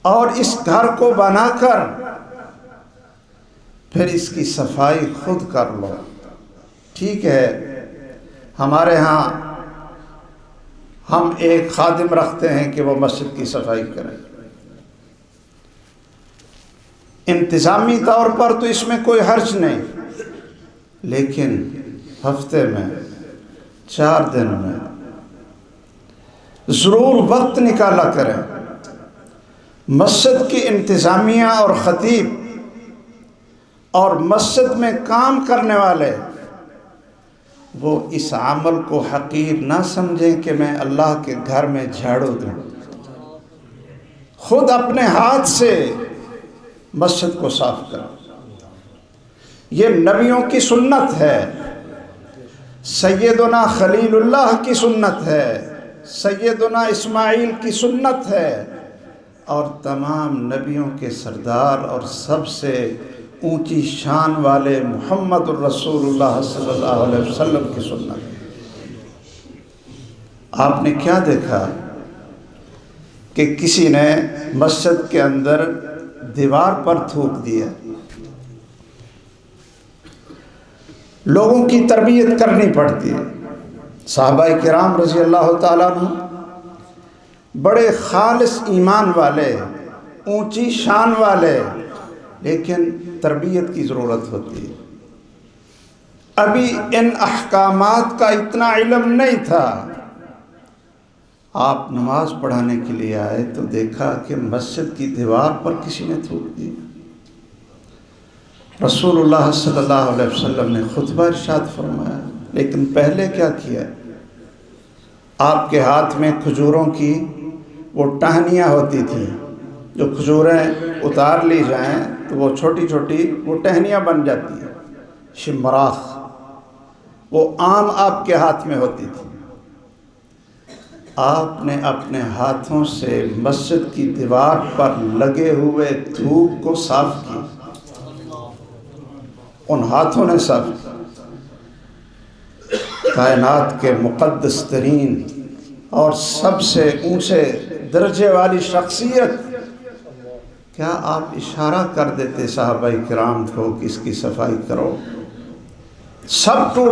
اور اس گھر کو بنا کر پھر اس کی صفائی خود کر لو۔ ٹھیک ہے، ہمارے ہاں ہم ایک خادم رکھتے ہیں کہ وہ مسجد کی صفائی کرے، انتظامی طور پر تو اس میں کوئی حرج نہیں، لیکن ہفتے میں 4 دن میں ضرور وقت نکالا کریں۔ مسجد کی انتظامیہ اور خطیب اور مسجد میں کام کرنے والے وہ اس عمل کو حقیر نہ سمجھیں کہ میں اللہ کے گھر میں جھاڑو دوں، خود اپنے ہاتھ سے مسجد کو صاف کریں۔ یہ نبیوں کی سنت ہے، سیدنا خلیل اللہ کی سنت ہے، سیدنا اسماعیل کی سنت ہے، اور تمام نبیوں کے سردار اور سب سے اونچی شان والے محمد الرسول اللہ صلی اللہ علیہ وسلم کی سنت ہے۔ آپ نے کیا دیکھا کہ کسی نے مسجد کے اندر دیوار پر تھوک دیا؟ لوگوں کی تربیت کرنی پڑتی ہے۔ صحابہ کرام رضی اللہ تعالیٰ عنہ بڑے خالص ایمان والے، اونچی شان والے، لیکن تربیت کی ضرورت ہوتی ہے۔ ابھی ان احکامات کا اتنا علم نہیں تھا۔ آپ نماز پڑھانے کے لیے آئے تو دیکھا کہ مسجد کی دیوار پر کسی نے تھوک دی۔ رسول اللہ صلی اللہ علیہ وسلم نے خطبہ ارشاد فرمایا، لیکن پہلے کیا کیا؟ آپ کے ہاتھ میں کھجوروں کی وہ ٹہنیاں ہوتی تھیں، جو کھجوریں اتار لی جائیں تو وہ چھوٹی چھوٹی وہ ٹہنیاں بن جاتی ہیں، شمراخ، وہ عام آپ کے ہاتھ میں ہوتی تھی۔ آپ نے اپنے ہاتھوں سے مسجد کی دیوار پر لگے ہوئے تھوک کو صاف کیا، ان ہاتھوں نے صاف کیا۔ کائنات کے مقدس ترین اور سب سے اونچے درجے والی شخصیت، کیا آپ اشارہ کر دیتے صحابہ کرام کو کہ اس کی صفائی کرو؟ سب ٹوٹ،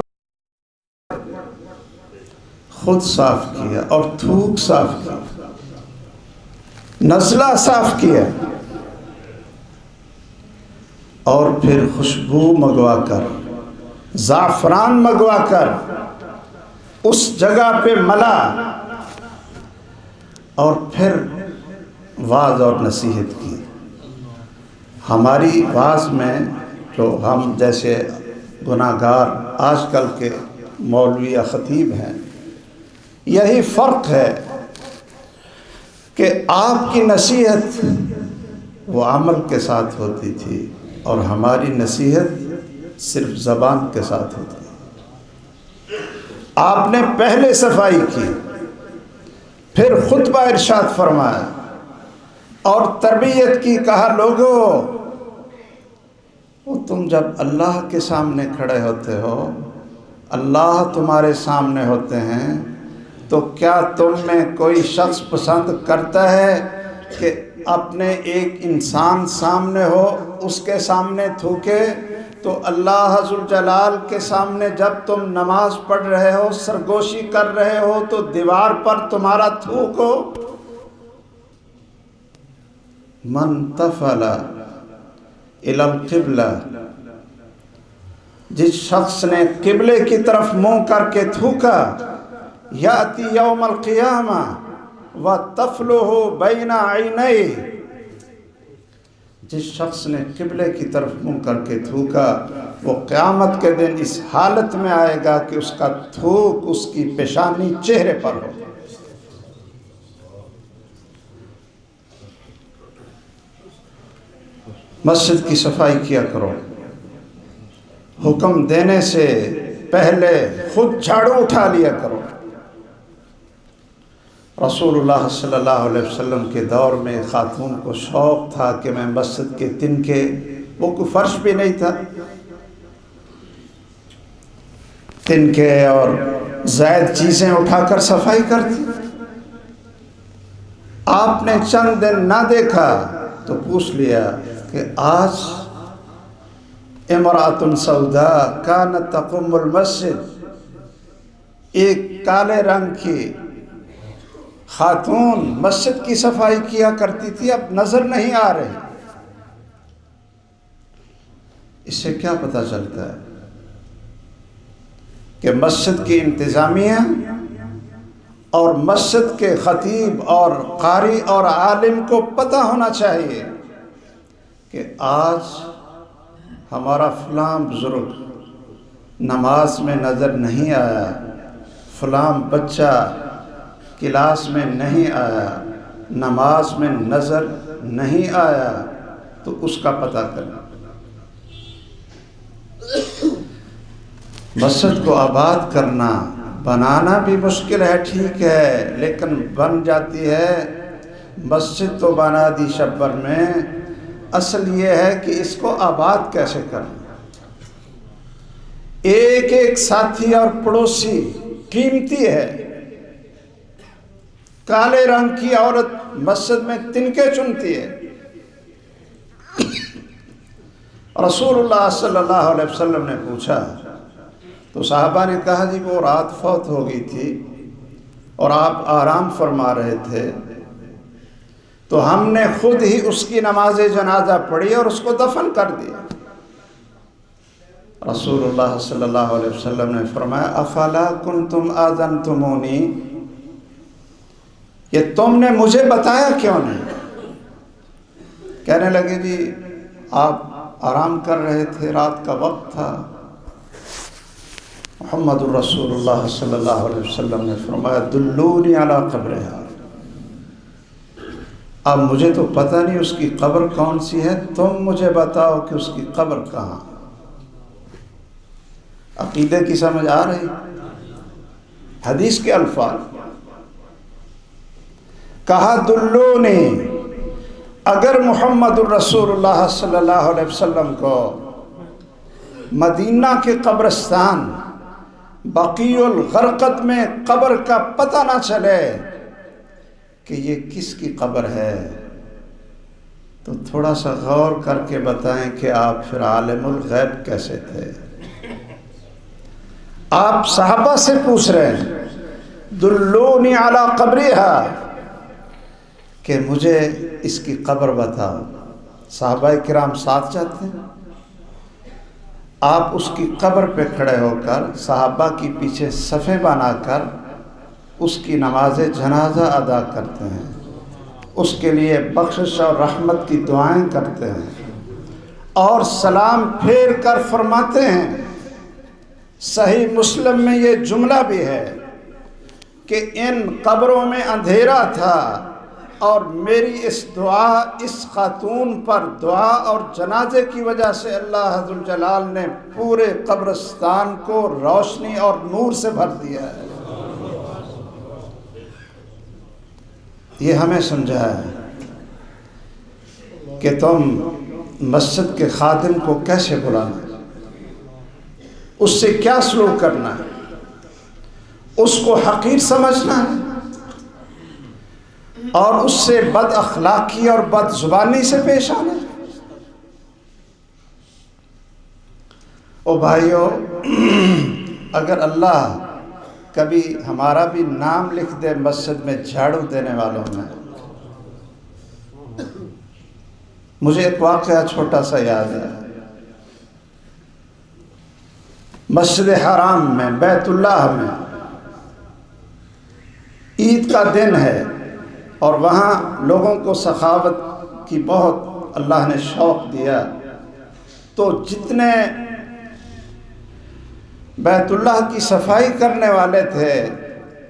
خود صاف کیا اور تھوک صاف کیا، نزلہ صاف کیا، اور پھر خوشبو منگوا کر، زعفران منگوا کر اس جگہ پہ ملا، اور پھر وعظ اور نصیحت کی۔ ہماری وعظ میں جو ہم جیسے گناہگار آج کل کے مولوی یا خطیب ہیں، یہی فرق ہے کہ آپ کی نصیحت وہ عمل کے ساتھ ہوتی تھی اور ہماری نصیحت صرف زبان کے ساتھ ہوتی ہے۔ آپ نے پہلے صفائی کی، پھر خطبہ ارشاد فرمایا اور تربیت کی، کہا لوگو تم جب اللہ کے سامنے کھڑے ہوتے ہو، اللہ تمہارے سامنے ہوتے ہیں، تو کیا تم میں کوئی شخص پسند کرتا ہے کہ اپنے ایک انسان سامنے ہو اس کے سامنے تھوکے؟ تو اللہ ذوالجلال کے سامنے جب تم نماز پڑھ رہے ہو، سرگوشی کر رہے ہو، تو دیوار پر تمہارا تھوک ہو؟ من تفل الی القبلہ، جس شخص نے قبلے کی طرف منہ کر کے تھوکا، یاتی یوم القیامہ وتفلہ بین عینیہ، جس شخص نے قبلے کی طرف منہ کر کے تھوکا وہ قیامت کے دن اس حالت میں آئے گا کہ اس کا تھوک اس کی پیشانی چہرے پر ہو۔ مسجد کی صفائی کیا کرو، حکم دینے سے پہلے خود جھاڑو اٹھا لیا کرو۔ رسول اللہ صلی اللہ علیہ وسلم کے دور میں خاتون کو شوق تھا کہ میں مسجد کے تنکے، وہ کوئی فرش بھی نہیں تھا، تنکے اور زائد چیزیں اٹھا کر صفائی کرتی۔ آپ نے چند دن نہ دیکھا تو پوچھ لیا کہ آج امرأۃ سودا کانت تقوم المسجد، ایک کالے رنگ کی خاتون مسجد کی صفائی کیا کرتی تھی، اب نظر نہیں آ رہی۔ اس سے کیا پتہ چلتا ہے کہ مسجد کی انتظامیہ اور مسجد کے خطیب اور قاری اور عالم کو پتہ ہونا چاہیے کہ آج ہمارا فلاں بزرگ نماز میں نظر نہیں آیا، فلاں بچہ کلاس میں نہیں آیا، نماز میں نظر نہیں آیا، تو اس کا پتہ کرنا۔ مسجد کو آباد کرنا، بنانا بھی مشکل ہے، ٹھیک ہے، لیکن بن جاتی ہے۔ مسجد تو بنا دی شبر میں، اصل یہ ہے کہ اس کو آباد کیسے کرنا۔ ایک ایک ساتھی اور پڑوسی قیمتی ہے۔ کالے رنگ کی عورت مسجد میں تنکے چنتی ہے۔ رسول اللہ صلی اللہ علیہ وسلم نے پوچھا تو صحابہ نے کہا جی وہ رات فوت ہو گئی تھی اور آپ آرام فرما رہے تھے، تو ہم نے خود ہی اس کی نماز جنازہ پڑھی اور اس کو دفن کر دیا۔ رسول اللہ صلی اللہ علیہ وسلم نے فرمایا افلا کنتم آذنتمونی، یہ تم نے مجھے بتایا کیوں نہیں؟ کہنے لگے جی آپ آرام کر رہے تھے، رات کا وقت تھا۔ محمد الرسول اللہ صلی اللہ علیہ وسلم نے فرمایا دلونی علی قبرہا، اب مجھے تو پتہ نہیں اس کی قبر کون سی ہے، تم مجھے بتاؤ کہ اس کی قبر کہاں۔ عقیدے کی سمجھ آ رہی؟ حدیث کے الفاظ کہا دلونی، اگر محمد الرسول اللہ صلی اللہ علیہ وسلم کو مدینہ کے قبرستان بقیع الغرقد میں قبر کا پتہ نہ چلے کہ یہ کس کی قبر ہے، تو تھوڑا سا غور کر کے بتائیں کہ آپ پھر عالم الغیب کیسے تھے؟ آپ صحابہ سے پوچھ رہے ہیں دلونی علی قبرہا، کہ مجھے اس کی قبر بتاؤ۔ صحابہ کرام ساتھ جاتے ہیں، آپ اس کی قبر پہ کھڑے ہو کر صحابہ کی پیچھے صفیں بنا کر اس کی نماز جنازہ ادا کرتے ہیں، اس کے لیے بخشش اور رحمت کی دعائیں کرتے ہیں، اور سلام پھیر کر فرماتے ہیں۔ صحیح مسلم میں یہ جملہ بھی ہے کہ ان قبروں میں اندھیرا تھا اور میری اس دعا، اس خاتون پر دعا اور جنازے کی وجہ سے اللہ عز و جلال نے پورے قبرستان کو روشنی اور نور سے بھر دیا ہے۔ یہ ہمیں سمجھایا ہے کہ تم مسجد کے خادم کو کیسے بلانا ہے، اس سے کیا سلوک کرنا ہے، اس کو حقیر سمجھنا ہے اور اس سے بد اخلاقی اور بد زبانی سے پیش آنا۔ او بھائیو، اگر اللہ کبھی ہمارا بھی نام لکھ دے مسجد میں جھاڑو دینے والوں میں، مجھے ایک واقعہ چھوٹا سا یاد ہے۔ مسجد حرام میں، بیت اللہ میں عید کا دن ہے اور وہاں لوگوں کو سخاوت کی بہت اللہ نے شوق دیا، تو جتنے بیت اللہ کی صفائی کرنے والے تھے،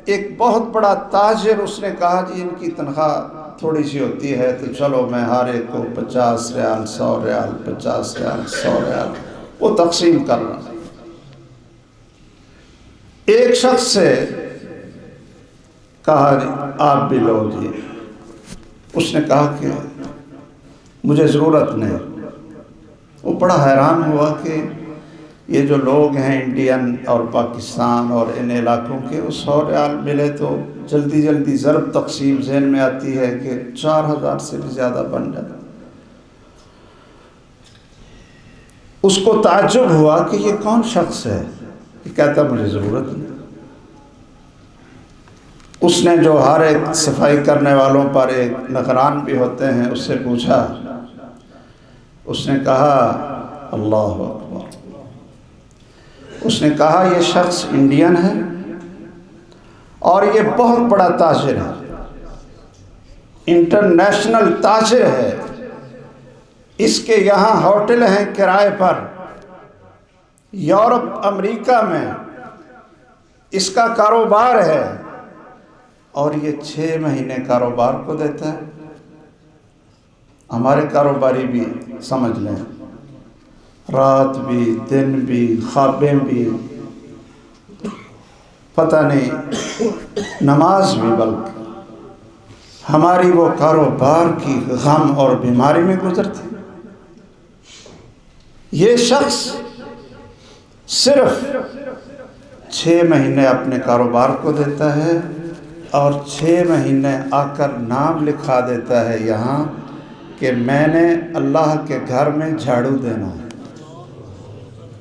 ایک بہت بڑا تاجر، اس نے کہا جی ان کی تنخواہ تھوڑی سی ہوتی ہے تو چلو میں ہر ایک کو 50 ریال 100 ریال 50 ریال 100 ریال وہ تقسیم کر رہا۔ ایک شخص سے کہا جی آپ بھی لو جی، اس نے کہا کہ مجھے ضرورت نہیں۔ وہ بڑا حیران ہوا کہ یہ جو لوگ ہیں انڈین اور پاکستان اور ان علاقوں کے، وہ 100 ریال ملے تو جلدی جلدی ضرب تقسیم ذہن میں آتی ہے کہ 4000 سے بھی زیادہ بن جاتا۔ اس کو تعجب ہوا کہ یہ کون شخص ہے؟ یہ کہتا مجھے ضرورت نہیں۔ اس نے جو ہر ایک صفائی کرنے والوں پر ایک نگران بھی ہوتے ہیں اس سے پوچھا، اس نے کہا اللہ اکبر، اس نے کہا یہ شخص انڈین ہے اور یہ بہت بڑا تاجر ہے، انٹرنیشنل تاجر ہے، اس کے یہاں ہوٹل ہیں کرائے پر، یورپ امریکہ میں اس کا کاروبار ہے، اور یہ 6 مہینے کاروبار کو دیتا ہے۔ ہمارے کاروباری بھی سمجھ لیں، رات بھی دن بھی خوابیں بھی، پتہ نہیں نماز بھی، بلکہ ہماری وہ کاروبار کی غم اور بیماری میں گزرتی۔ یہ شخص صرف 6 مہینے اپنے کاروبار کو دیتا ہے اور 6 مہینے آ کر نام لکھا دیتا ہے یہاں کہ میں نے اللہ کے گھر میں جھاڑو دینا ہے،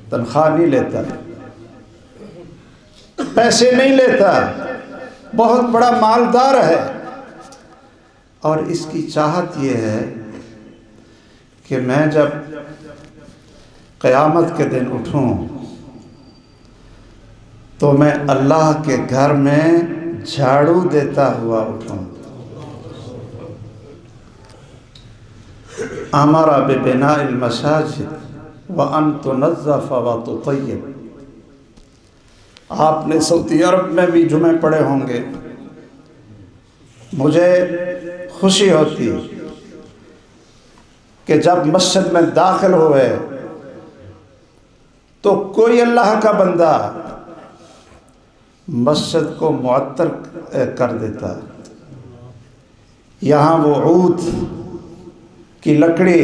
تنخواہ نہیں لیتا، پیسے نہیں لیتا، بہت بڑا مالدار ہے، اور اس کی چاہت یہ ہے کہ میں جب قیامت کے دن اٹھوں تو میں اللہ کے گھر میں جھاڑو دیتا ہوا اٹھوں۔ امر ببناء المساجد وان تنظف وتطیب۔ آپ نے سعودی عرب میں بھی جمعے پڑھے ہوں گے، مجھے خوشی ہوتی کہ جب مسجد میں داخل ہوئے تو کوئی اللہ کا بندہ مسجد کو معطر کر دیتا۔ یہاں وہ عود کی لکڑی،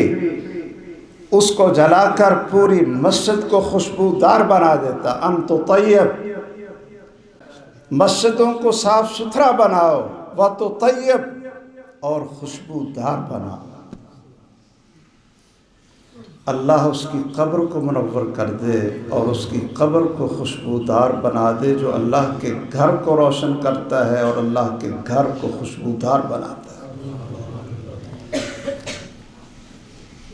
اس کو جلا کر پوری مسجد کو خوشبودار بنا دیتا۔ ان تطیب، مسجدوں کو صاف ستھرا بناؤ، وتطیب، اور خوشبودار بناؤ۔ اللہ اس کی قبر کو منور کر دے اور اس کی قبر کو خوشبودار بنا دے، جو اللہ کے گھر کو روشن کرتا ہے اور اللہ کے گھر کو خوشبودار بناتا ہے۔